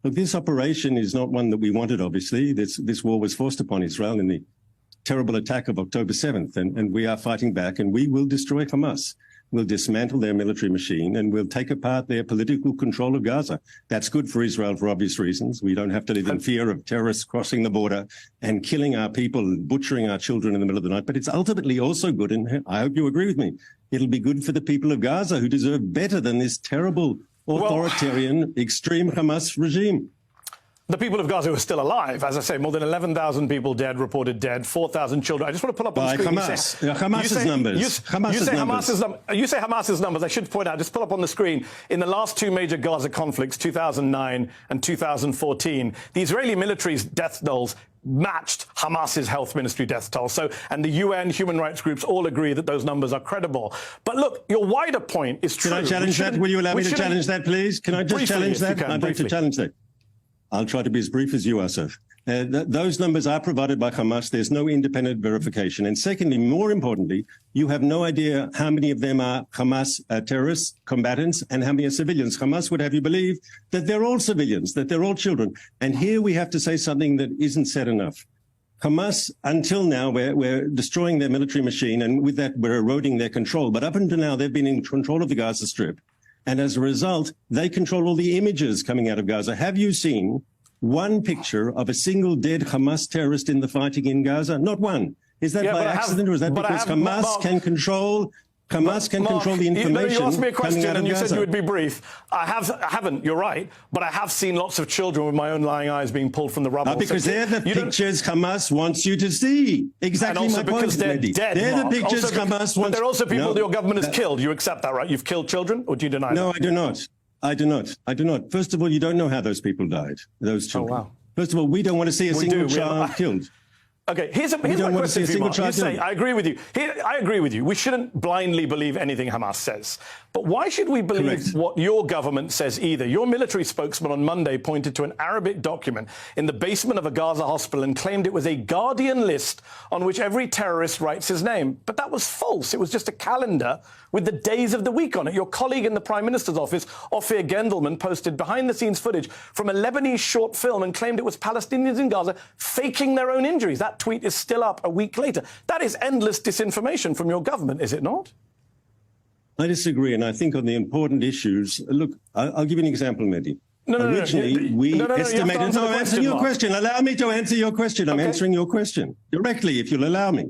Look, this operation is not one that we wanted, obviously. This war was forced upon Israel in the terrible attack of October 7th, and we are fighting back, and we will destroy Hamas. We'll dismantle their military machine, and we'll take apart their political control of Gaza. That's good for Israel for obvious reasons. We don't have to live in fear of terrorists crossing the border and killing our people and butchering our children in the middle of the night. But it's ultimately also good, and I hope you agree with me, it'll be good for the people of Gaza, who deserve better than this terrible, authoritarian, extreme Hamas regime. The people of Gaza are still alive. As I say, more than 11,000 people dead, reported dead, 4,000 children. I just want to pull up on the screen. Hamas's numbers. You say Hamas's numbers. I should point out, just pull up on the screen, in the last two major Gaza conflicts, 2009 and 2014, the Israeli military's death tolls matched Hamas's health ministry death toll. So, and the UN human rights groups all agree that those numbers are credible. But look, your wider point is true. Can I challenge that? Will you allow me to challenge that, please? Can I just challenge that? I'd like to challenge that. I'll try to be as brief as you are, sir. Those numbers are provided by Hamas. There's no independent verification. And secondly, more importantly, you have no idea how many of them are Hamas terrorists, combatants, and how many are civilians. Hamas would have you believe that they're all civilians, that they're all children. And here we have to say something that isn't said enough. Hamas, until now, we're destroying their military machine, and with that, we're eroding their control. But up until now, they've been in control of the Gaza Strip. And as a result, they control all the images coming out of Gaza. Have you seen one picture of a single dead Hamas terrorist in the fighting in Gaza? Not one. Is that by accident, or is that because Hamas can control the information? You asked me a question and you said you would be brief. I haven't, you're right, but I have seen lots of children with my own lying eyes being pulled from the rubble. Because they're the pictures Hamas wants you to see. Exactly my point. And also because they're dead, they're the pictures Hamas wants. But they're also people that your government has killed. You accept that, right? You've killed children, or do you deny that? No, I do not. I do not. I do not. First of all, you don't know how those people died, those children. Oh, wow. First of all, we don't want to see a single child killed. Okay, here's my question for you, Marc. You say, I agree with you. I agree with you. We shouldn't blindly believe anything Hamas says. But why should we believe what your government says either? Your military spokesman on Monday pointed to an Arabic document in the basement of a Gaza hospital and claimed it was a Guardian list on which every terrorist writes his name. But that was false. It was just a calendar with the days of the week on it. Your colleague in the Prime Minister's office, Ophir Gendelman, posted behind-the-scenes footage from a Lebanese short film and claimed it was Palestinians in Gaza faking their own injuries. That tweet is still up a week later. That is endless disinformation from your government, is it not? I disagree, and I think on the important issues, look, I'll give you an example, Mehdi. Originally, we estimated... No, I'm answering your question. Allow me to answer your question. I'm answering your question directly, if you'll allow me.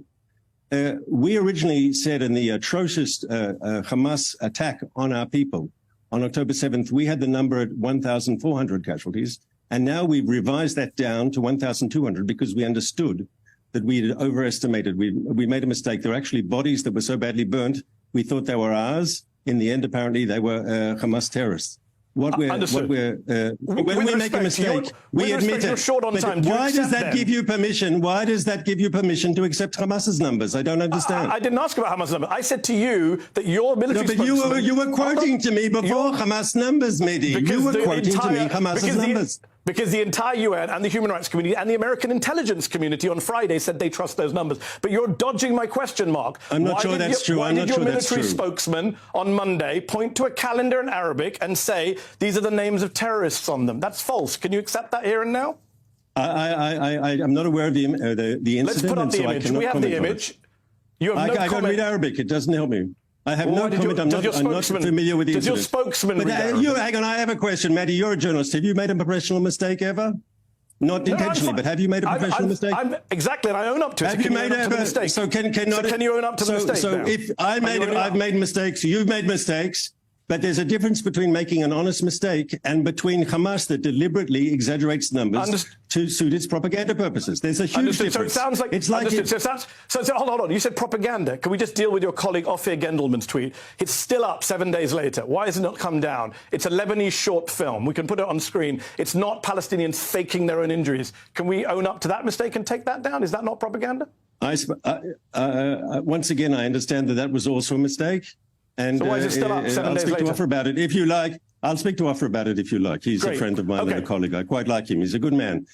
We originally said in the atrocious Hamas attack on our people on October 7th, we had the number at 1,400 casualties, and now we've revised that down to 1,200 because we understood that we had overestimated. We made a mistake. There were actually bodies that were so badly burnt, we thought they were ours. In the end, apparently, they were Hamas terrorists. When we make a mistake, we admit it. Why does that give you permission? Why does that give you permission to accept Hamas's numbers? I don't understand. I didn't ask about Hamas's numbers. I said to you that your military spokesman... But you were quoting to me before Hamas numbers, Mehdi. You were quoting to me Hamas's numbers. Because the entire UN and the human rights community and the American intelligence community on Friday said they trust those numbers. But you're dodging my question, Marc. I'm not sure that's true. Why did your military spokesman on Monday point to a calendar in Arabic and say these are the names of terrorists on them? That's false. Can you accept that here and now? I'm not aware of the incident. Let's put up the image. We have the image. You have no comment. I don't read Arabic. It doesn't help me. I have no comment. I'm not familiar with the incident. Does your spokesman read Arabic? Hang on, I have a question, Mehdi. You're a journalist. Have you made a professional mistake ever? Not intentionally, but have you made a professional mistake? Exactly, and I own up to it. Have you made a mistake? So can you own up to the mistake? So if I've made mistakes, you've made mistakes. But there's a difference between making an honest mistake and between Hamas that deliberately exaggerates numbers to suit its propaganda purposes. There's a huge difference. So it sounds like... hold on. You said propaganda. Can we just deal with your colleague Ophir Gendelman's tweet? It's still up 7 days later. Why has it not come down? It's a Lebanese short film. We can put it on screen. It's not Palestinians faking their own injuries. Can we own up to that mistake and take that down? Is that not propaganda? Once again, I understand that was also a mistake. And so why is it still up 7 days later? I'll speak to Ophir about it if you like. I'll speak to Ophir about it if you like. He's a friend of mine and a colleague. I quite like him. He's a good man.